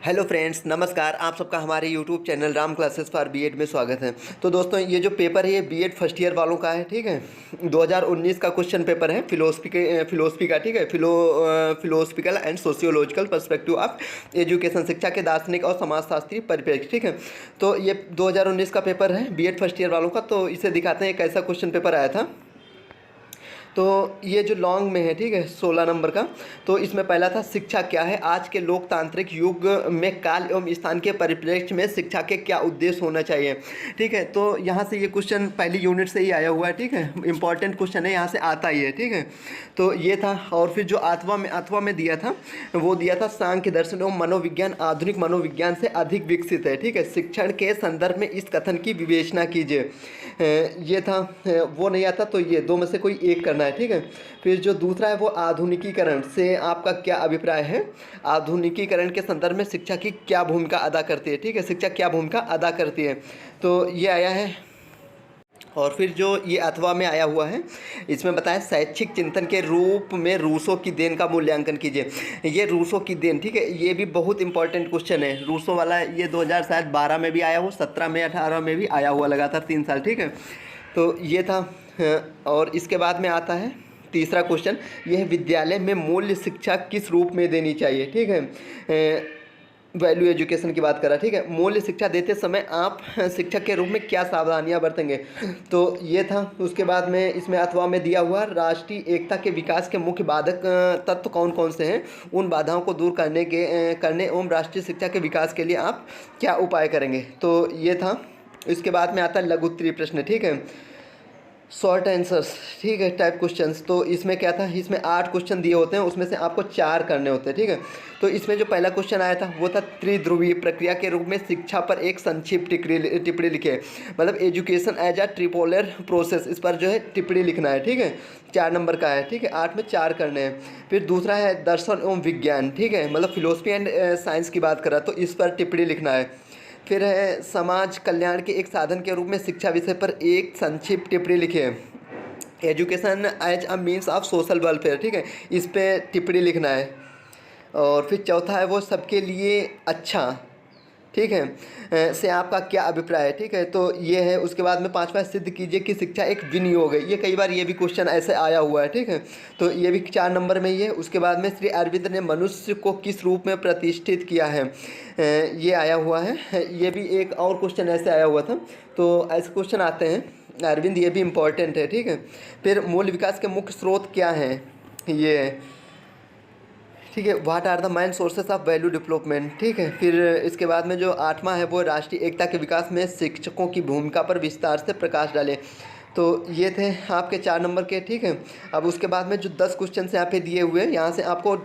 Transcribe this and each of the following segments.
Hello friends, नमस्कार। आप सबका हमारे YouTube channel Ram classes for BEd में स्वागत है। तो दोस्तों, ये जो पेपर है ये बीएड फर्स्ट ईयर वालों का है, ठीक है। 2019 का क्वेश्चन पेपर है फिलोसफी का, ठीक है। Philosophical and sociological perspective of education, शिक्षा के दार्शनिक और समाजशास्त्री परिप्रेक्ष्य, ठीक है। तो ये 2019 का पेपर है बीएड फर्स्ट ईयर वालों का। तो इसे दिखाते हैं कैसा क्वेश्चन पेपर आया था। तो ये जो लॉन्ग में है, ठीक है, 16 नंबर का। तो इसमें पहला था शिक्षा क्या है, आज के लोकतांत्रिक युग में काल एवं स्थान के परिप्रेक्ष्य में शिक्षा के क्या उद्देश्य होना चाहिए, ठीक है। तो यहाँ से ये क्वेश्चन पहली यूनिट से ही आया हुआ है, ठीक है। इंपॉर्टेंट क्वेश्चन है, यहाँ से आता ही है, ठीक है। तो ये था। और फिर जो अथवा में दिया था वो दिया था सांख्य दर्शन एवं मनोविज्ञान आधुनिक मनोविज्ञान से अधिक विकसित है, ठीक है। शिक्षण के संदर्भ में इस कथन की विवेचना कीजिए। ये था। वो नहीं आता तो ये दो में से कोई एक करना है, ठीक है। फिर जो दूसरा है वो आधुनिकीकरण से आपका क्या अभिप्राय है, आधुनिकीकरण के संदर्भ में शिक्षा की क्या भूमिका अदा करती है, ठीक है। शिक्षा क्या भूमिका अदा करती है, तो ये आया है। और फिर जो ये अथवा में आया हुआ है, इसमें बताया शैक्षिक चिंतन के रूप में रूसो की देन का मूल्यांकन कीजिए। ये रूसो की देन, ठीक है, ये भी बहुत इंपॉर्टेंट क्वेश्चन है। रूसो वाला ये 2012 में भी आया हो, 17 में 18 में भी आया हुआ लगातार 3 साल, ठीक है। तो ये था। और इसके बाद में आता है तीसरा क्वेश्चन, यह विद्यालय में मूल्य शिक्षा किस रूप में देनी चाहिए, ठीक है। वैल्यू एजुकेशन की बात करा, ठीक है। मूल्य शिक्षा देते समय आप शिक्षक के रूप में क्या सावधानियां बरतेंगे, तो ये था। उसके बाद में इसमें अथवा में दिया हुआ राष्ट्रीय एकता के विकास के मुख्य बाधक तत्व कौन कौन से हैं, उन बाधाओं को दूर करने एवं राष्ट्रीय शिक्षा के विकास के लिए आप क्या उपाय करेंगे, तो ये था। इसके बाद में आता है लघु उत्तरीय प्रश्न, ठीक है, शॉर्ट आंसर्स, ठीक है, टाइप क्वेश्चंस। तो इसमें क्या था, इसमें 8 क्वेश्चन दिए होते हैं, उसमें से आपको 4 करने होते हैं, ठीक है। तो इसमें जो पहला क्वेश्चन आया था वो था त्रिध्रुवीय प्रक्रिया के रूप में शिक्षा पर एक संक्षिप्त टिप्पणी लिखे, मतलब एजुकेशन एज अ ट्रिपोलर प्रोसेस, इस पर जो है टिप्पणी लिखना है, ठीक है। 4 नंबर का है, ठीक है। 8 में 4 करने हैं। फिर दूसरा है दर्शन एवं विज्ञान, ठीक है, मतलब फिलोसफी एंड साइंस की बात करा तो इस पर टिप्पणी लिखना है। फिर है समाज कल्याण के एक साधन के रूप में शिक्षा विषय पर एक संक्षिप्त टिप्पणी लिखे, education as a means of social welfare, ठीक है, इस पे टिप्पणी लिखना है। और फिर चौथा है वो सबके लिए अच्छा, ठीक है, से आपका क्या अभिप्राय है, ठीक है, तो ये है। उसके बाद में पांचवा सिद्ध कीजिए कि शिक्षा एक विनियोग है, ये कई बार ये भी क्वेश्चन ऐसे आया हुआ है, ठीक है। तो ये भी 4 नंबर में ही है। उसके बाद में श्री अरविंद ने मनुष्य को किस रूप में प्रतिष्ठित किया है, ये आया हुआ है। ये भी एक और क्वेश्चन ऐसे आया हुआ था, तो ऐसे क्वेश्चन आते हैं अरविंद, ये भी इम्पॉर्टेंट है, ठीक है। फिर मूल विकास के मुख्य स्रोत क्या हैं, ये है, ठीक है। What are the main sources of value development, ठीक है। फिर इसके बाद में जो 8वां है वो राष्ट्रीय एकता के विकास में शिक्षकों की भूमिका पर विस्तार से प्रकाश डालें। तो ये थे आपके 4 नंबर के, ठीक है। अब उसके बाद में जो 10 क्वेश्चन यहाँ पे दिए हुए हैं, यहाँ से आपको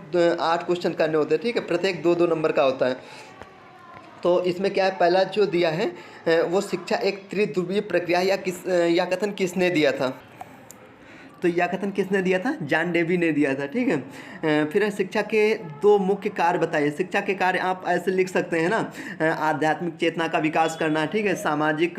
8 क्वेश्चन करने होते हैं, ठीक है, प्रत्येक 2-2 नंबर का होता है। तो इसमें क्या है, पहला जो दिया है वो शिक्षा एक त्रिध्रुवीय प्रक्रिया या कथन किसने दिया था, तो यह कथन किसने दिया था, जॉन डेवी ने दिया था, ठीक है। फिर है शिक्षा के 2 मुख्य कार्य बताइए। शिक्षा के कार्य आप ऐसे लिख सकते हैं ना, आध्यात्मिक चेतना का विकास करना, ठीक है, सामाजिक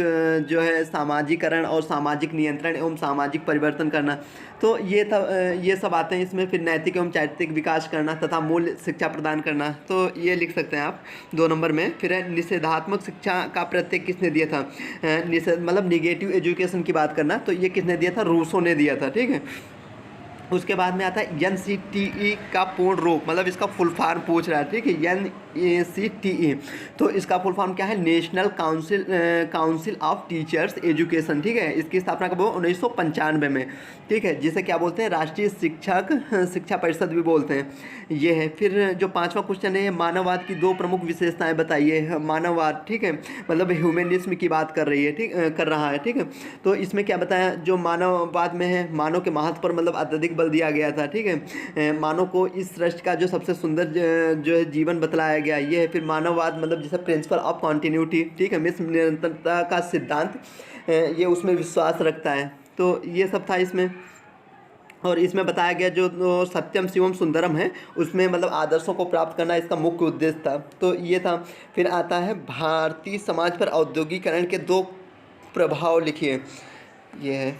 जो है सामाजिकरण और सामाजिक नियंत्रण एवं सामाजिक परिवर्तन करना, तो ये सब आते हैं इसमें। फिर नैतिक एवं चारित्रिक विकास करना तथा मूल्य शिक्षा प्रदान करना, तो ये लिख सकते हैं आप 2 नंबर में। फिर है निषेधात्मक शिक्षा का प्रत्यय किसने दिया था, निषेध मतलब निगेटिव एजुकेशन की बात करना, तो ये किसने दिया था, रूसो ने दिया था, ठीक है। उसके बाद में आता है NCTE का पूर्ण रूप, मतलब इसका फुल फॉर्म पूछ रहा है, ठीक है, NCTE, तो इसका फुल फॉर्म क्या है, national council of teachers education, ठीक है। इसकी स्थापना कब हुआ, 1995 में, ठीक है, जिसे क्या बोलते हैं, राष्ट्रीय शिक्षा परिषद भी बोलते हैं, ये है। फिर जो 5वां क्वेश्चन है, मानववाद की 2 प्रमुख विशेषताएं बताइए। मानववाद, ठीक है, मतलब ह्यूमनिज्म की बात कर रही है, ठीक कर रहा है, ठीक है। तो इसमें क्या बताया, जो मानववाद में है, मानव के महत्व पर मतलब अत्यधिक बल दिया गया था, ठीक है। मानव को इस सृष्टि का जो सबसे सुंदर जो है जीवन बतलाया गया, ये है। फिर मानववाद मतलब जैसे प्रिंसिपल ऑफ कॉन्टिन्यूटी, ठीक है, मिस निरंतरता का सिद्धांत, ये उसमें विश्वास रखता है, तो ये सब था इसमें। और इसमें बताया गया जो सत्यम शिवम सुंदरम है, उसमें मतलब आदर्शों को प्राप्त करना इसका मुख्य उद्देश्य था, तो ये था। फिर आता है भारतीय समाज पर औद्योगिकरण के 2 प्रभाव लिखिए, ये है।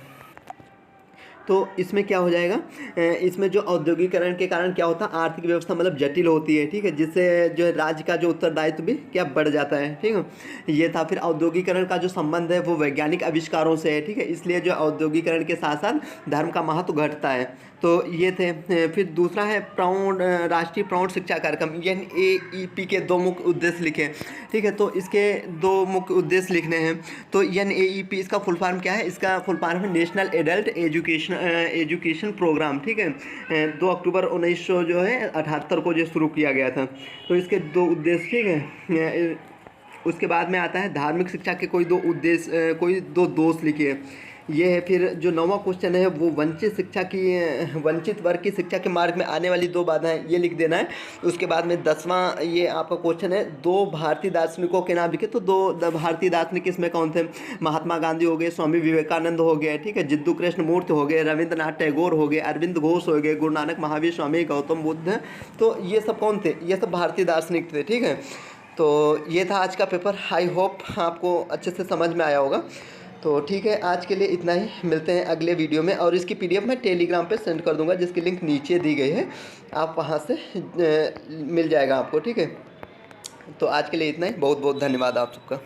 तो इसमें क्या हो जाएगा, इसमें जो औद्योगिकरण के कारण क्या होता है, आर्थिक व्यवस्था मतलब जटिल होती है, ठीक है, जिससे जो है राज्य का जो उत्तरदायित्व भी क्या बढ़ जाता है, ठीक है। ये था। फिर औद्योगिकरण का जो संबंध है वो वैज्ञानिक आविष्कारों से है, ठीक है, इसलिए जो औद्योगिकरण के साथ साथ धर्म का महत्व घटता है। तो ये थे। फिर दूसरा है राष्ट्रीय प्रौढ़ शिक्षा कार्यक्रम NAEP के दो मुख्य उद्देश्य लिखे, ठीक है। तो इसके दो मुख्य उद्देश्य लिखने हैं। तो NAEP इसका फुल फॉर्म क्या है, इसका फुल फॉर्म है नेशनल एडल्ट एजुकेशन प्रोग्राम, ठीक है। 2 अक्टूबर 1900 जो है 78 को जो शुरू किया गया था। तो इसके दो उद्देश्य, ठीक है। उसके बाद में आता है धार्मिक शिक्षा के कोई दो उद्देश्य, कोई दो दोष लिखिए। ये है। फिर जो 9वां क्वेश्चन है वो वंचित वर्ग की शिक्षा के मार्ग में आने वाली 2 बाधाएं, ये लिख देना है। उसके बाद में 10वां ये आपका क्वेश्चन है 2 भारतीय दार्शनिकों के नाम लिखे। तो 2 भारतीय दार्शनिक इसमें कौन थे, महात्मा गांधी हो गए, स्वामी विवेकानंद हो गए, ठीक है, जिद्दू कृष्ण मूर्ति हो गए, रविंद्रनाथ टैगोर हो गए, अरविंद घोष हो गए, गुरु नानक, महावीर स्वामी, गौतम बुद्ध। तो ये सब कौन थे, ये सब भारतीय दार्शनिक थे, ठीक है। तो ये था आज का पेपर। आई होप आपको अच्छे से समझ में आया होगा। तो ठीक है, आज के लिए इतना ही। मिलते हैं अगले वीडियो में, और इसकी PDF मैं टेलीग्राम पे सेंड कर दूंगा, जिसकी लिंक नीचे दी गई है, आप वहां से मिल जाएगा आपको, ठीक है। तो आज के लिए इतना ही। बहुत बहुत धन्यवाद आप सबका।